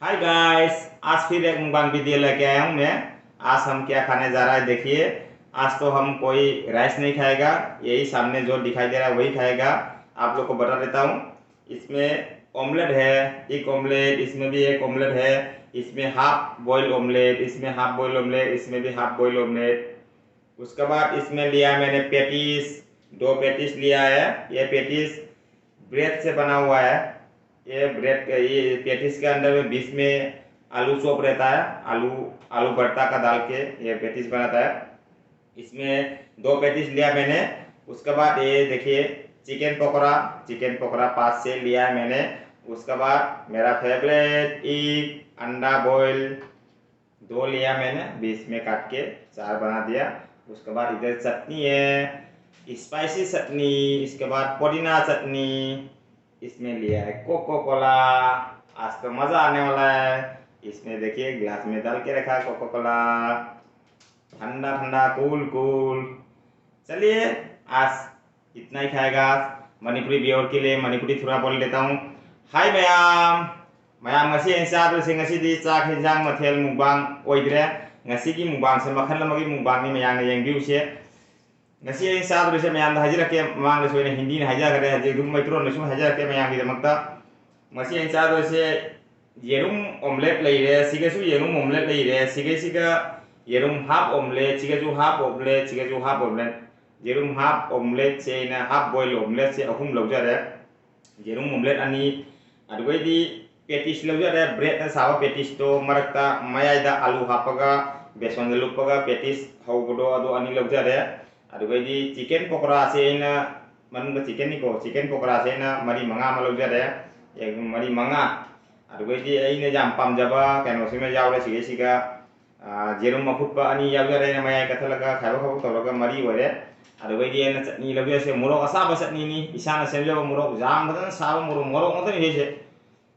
Hi guys, आज फिर एक मुकबांग वीडियो लेके आया हूँ मैं। आज हम क्या खाने जा रहा है देखिए। आज तो हम कोई राइस नहीं खाएगा, यही सामने जो दिखाई दे रहा है वही खाएगा। आप लोग को बता देता हूँ। इसमें ऑमलेट है, एक ऑमलेट, इसमें भी एक ऑमलेट है, इसमें हाफ बॉयल ऑमलेट, इसमें हाफ बॉयल ऑमलेट, इसमें भी हाफ बॉयल ऑमलेट। उसके बाद इसमें लिया है मैंने पेटीज, दो पेटीज लिया है। ये पेटीज ब्रेड से बना हुआ है। ये ब्रेड ये पेटीज के अंदर में बीच में आलू चॉप रहता है। आलू आलू भरता का डाल के ये पेटीज बनाता है। इसमें दो पेटीज लिया मैंने। उसके बाद ये देखिए चिकन पकौड़ा 5 से लिया है मैंने। उसके बाद मेरा फेवरेट एक अंडा बॉयल दो लिया मैंने, बीच में काट के 4 बना दिया। उसके बाद इधर चटनी है, स्पाइसी चटनी। इसके बाद पुदीना चटनी। इसमें लिया है कोको कोला। आज तो मज़ा आने वाला है। इसमें देखिए गिलास में डाल के रखा है कोको कोला, ठंडा ठंडा कूल कूल। चलिए, आज इतना ही खाएगा। मणिपुरी व्यूअर के लिए मणिपुरी थोड़ा बोल देता हूँ। Hi ma'am, ma'am ngasi yang चादों से ngasi di चाक हिंजांग मथेल मुकबांग ओइद्रे ngasi की मुकबांग से मखन लमगी मुकबांग ni मैंने yang view से ngasi yang चादों से मैंने हाजिर के मांग रहे हिंदी ने हाजिर करे हाजिर दुम मैत्रों ने सुन हाजिर के मैंने की दमकता ngasi yang चादों से येरुम ऑमलेट लेरे सिगेसु येरुम ऑमलेट लेरे सिगेसिगा येरुम हाफ ऑमलेट सिगेसु हाफ ऑमलेट सिगेसु हाफ ऑमलेट येरुम हाफ ऑमलेट से ना हाफ बॉयल ऑमलेट से अहुम लौजारे येरुम ऑमलेट अनि अदुगैदि पेटिस लौजारे ब्रेड ना सावा पेटिस तो मरकता मयाइदा आलू हापगा बेसन लुपगा पेटिस हौगदो अदो अनि लौजारे अदुगैदि चिकन पकोड़ा से ना मनुंग चिकन निको चिकन पकोड़ा से ना मरी मंगा मा लौजारे एक मरी मंगा अदुगैदि अइने जाम पामजाबा कैनोसिमे यावरे सिगेसिगा जेरुम मफुटबा अनि यावजारे ना मयाइ कथलगा खाइबा खाबो तौरगा मरी ओरे अदुगैदि एना चटनी लौजासे मोरक असाबा चटनी नि इसाना सेमजाबा मोरक जाम बदन साबा मोरक मोरक मदन हेसे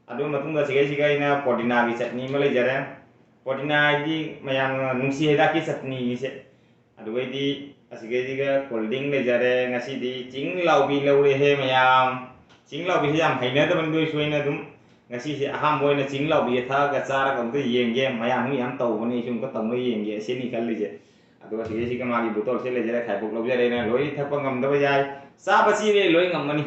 अदु मतुंगा सिगेसिगा इना पुदीना की चटनी मा लैजारे पुदीना इदि मयाम नुंसि हेदा की चटनी इसे अदुगैदि असिगेसिगा कोल्ड ड्रिंक लैजारे ngasiदि चिंग लाउबि लौरे हे मयाम चिंग लाउबि से याम हाइनदबन दोइ सोइना दुम ngasi से अहाम बोइना चिंग लाउबि थागा चारगा अमता येंगे मयाम याम तौबनि सुमका तौनो येंगे सेनि खल्लिजे अदुगा सिगेसिगा मागी बोतल से लैजारे खाइबोक लौजारे ना लोइ थकपा ngमदबा याय चाबसि रे लोइ ngममनि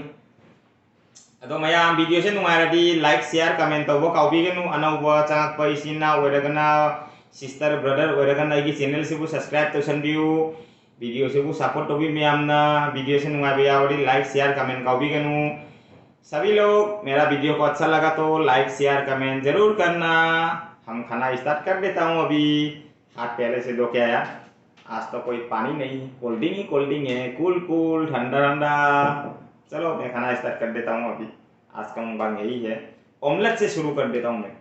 अदो मयाम वीडियो से नुंगाइरदि लाइक शेयर कमेंट तौबा काउबिगनु अनौबा चांगपा इसिना ओइरगना सिस्टर ब्रदर ओइरगना आइगी चैनल से सब्सक्राइब तौसनबियु वीडियो से सपोर्ट तौबि मयामना वीडियो से नुंगाइबा यावदि लाइक शेयर कमेंट काउबिगनु। सभी लोग मेरा वीडियो को अच्छा लगा तो लाइक शेयर कमेंट जरूर करना। हम खाना स्टार्ट कर देता हूँ अभी। हाथ पहले से धो के आया। आज तो कोई पानी नहीं, कोल्ड ड्रिंक है, कूल कूल ठंडा ठंडा। चलो मैं खाना स्टार्ट कर देता हूँ अभी। आज का मुकबांग यही है। ऑमलेट से शुरू कर देता हूँ मैं।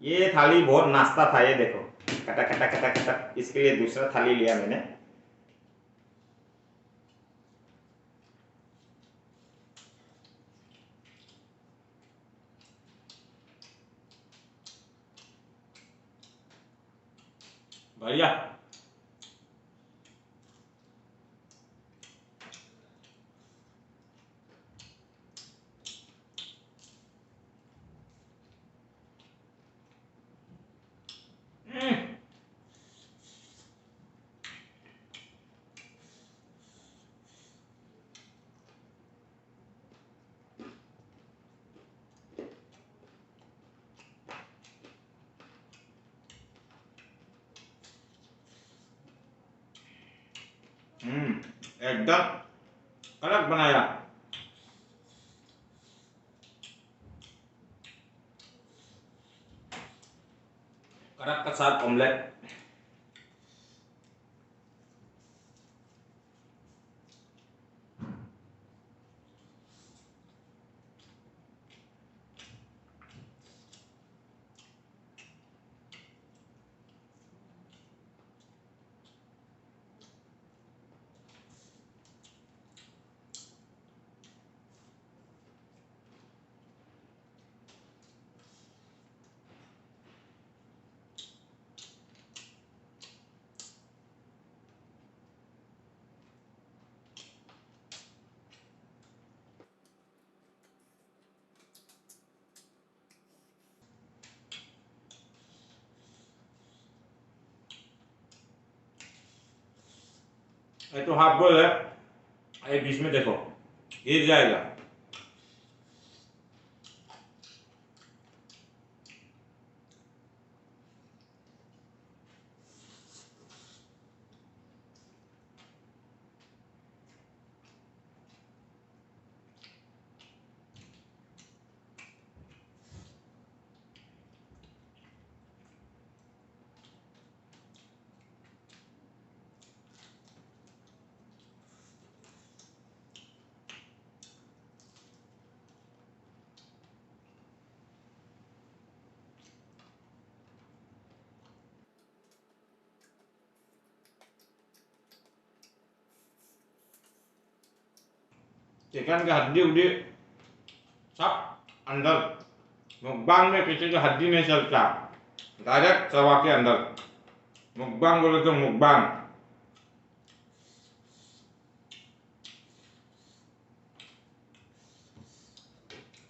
ये थाली बहुत नाश्ता था, ये देखो कटा कटा कटा कटा, इसके लिए दूसरा थाली लिया मैंने। बढ़िया। एकदम कड़क बनाया। कड़क के साथ ऑमलेट। ये तो हाफ बॉयल है, ये बीच में देखो गिर जाएगा। चिकन का हड्डी उड्डी सब अंदर, मुकबांग में किसी का हड्डी नहीं चलता, डायरेक्ट चबा के अंदर। मुकबांग बोले तो मुकबांग।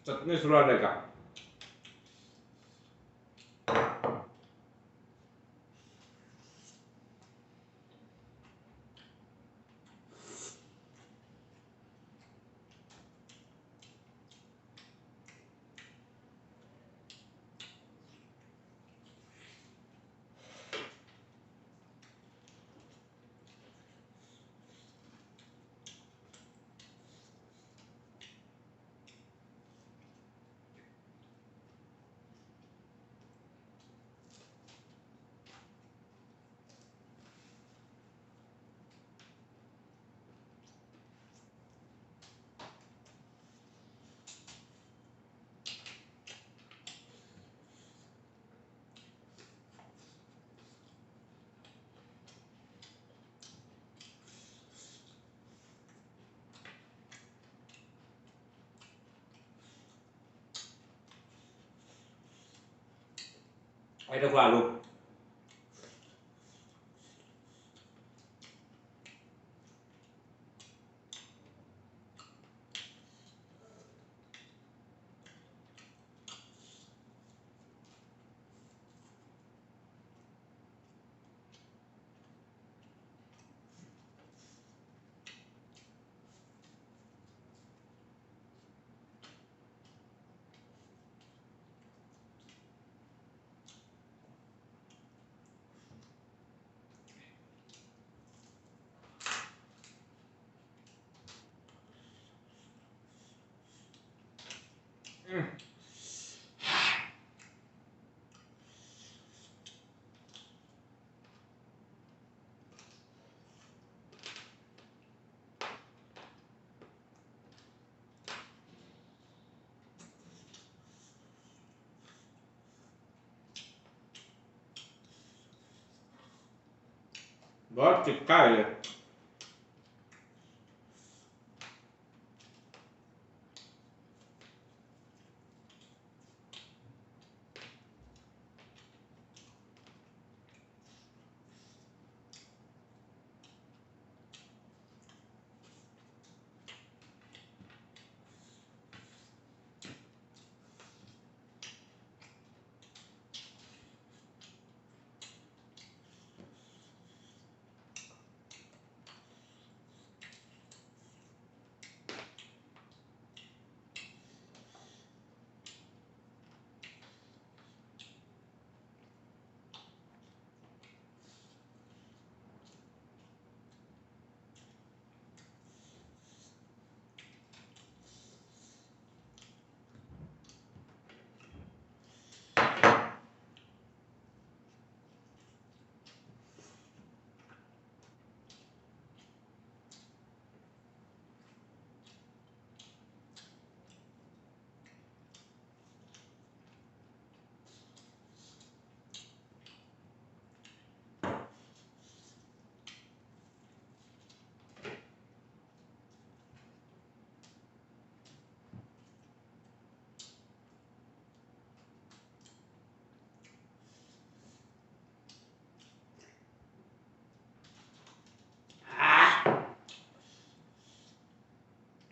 चटनी सुला देगा। ये देखो आलू, बहुत चिपका है ये।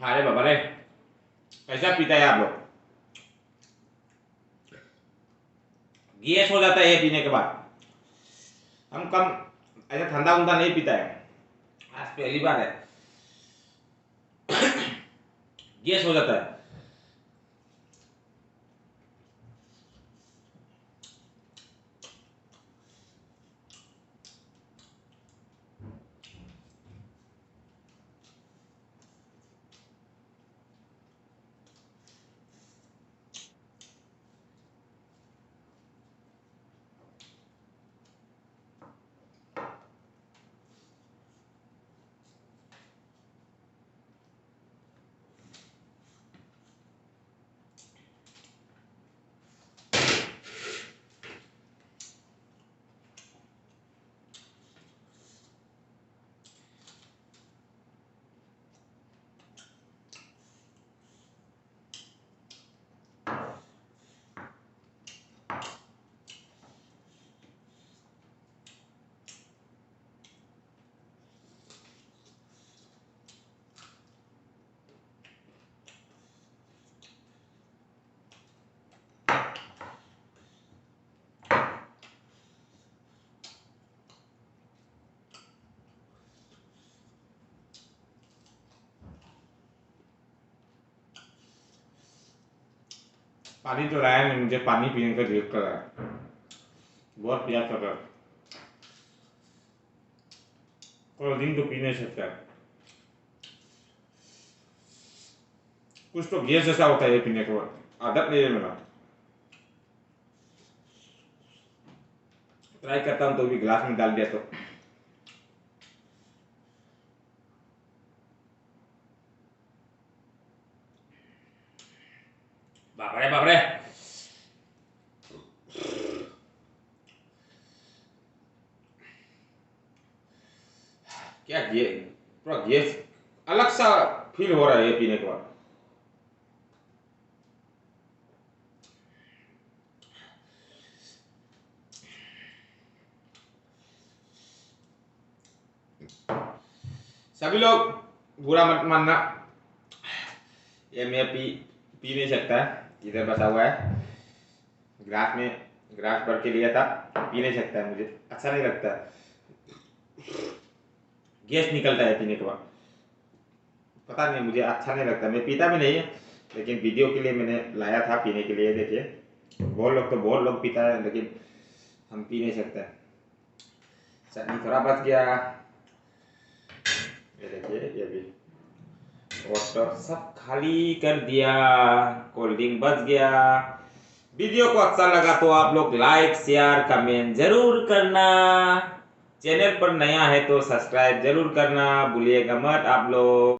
अरे बाबा रे, कैसा पीता है आप लोग? गैस हो जाता है ये पीने के बाद। हम कम ऐसा ठंडा उंडा नहीं पीता है। आज पहली बार है गैस हो जाता है। पानी तो लाया नहीं, मुझे पानी पीने का दिल कर रहा है, बहुत प्यास लग रहा है। कोल्ड ड्रिंक तो पी नहीं सकता, कुछ तो गैस जैसा होता है ये पीने के बाद, आदत नहीं है मेरा। ट्राई करता हूँ तो भी गिलास में डाल दिया तो बाप रे बाप रे, क्या गैस, पूरा गैस अलग सा फील हो रहा है ये पीने के बाद। सभी लोग बुरा मत मानना, ये मैं पी नहीं सकता, इधर बसा हुआ है गिलास में, गिलास भर के लिया था, पी नहीं सकता है, मुझे अच्छा नहीं लगता, गैस निकलता है पीने के बाद, पता नहीं मुझे अच्छा नहीं लगता, मैं पीता भी नहीं है, लेकिन वीडियो के लिए मैंने लाया था पीने के लिए। देखिए बहुत लोग पीता है, लेकिन हम पी नहीं सकते। चटनी थोड़ा बच गया, ये देखिए ये भी, और तो सब खाली कर दिया, कोल्ड ड्रिंक बच गया। वीडियो को अच्छा लगा तो आप लोग लाइक शेयर कमेंट जरूर करना, चैनल पर नया है तो सब्सक्राइब जरूर करना भूलिएगा मत आप लोग।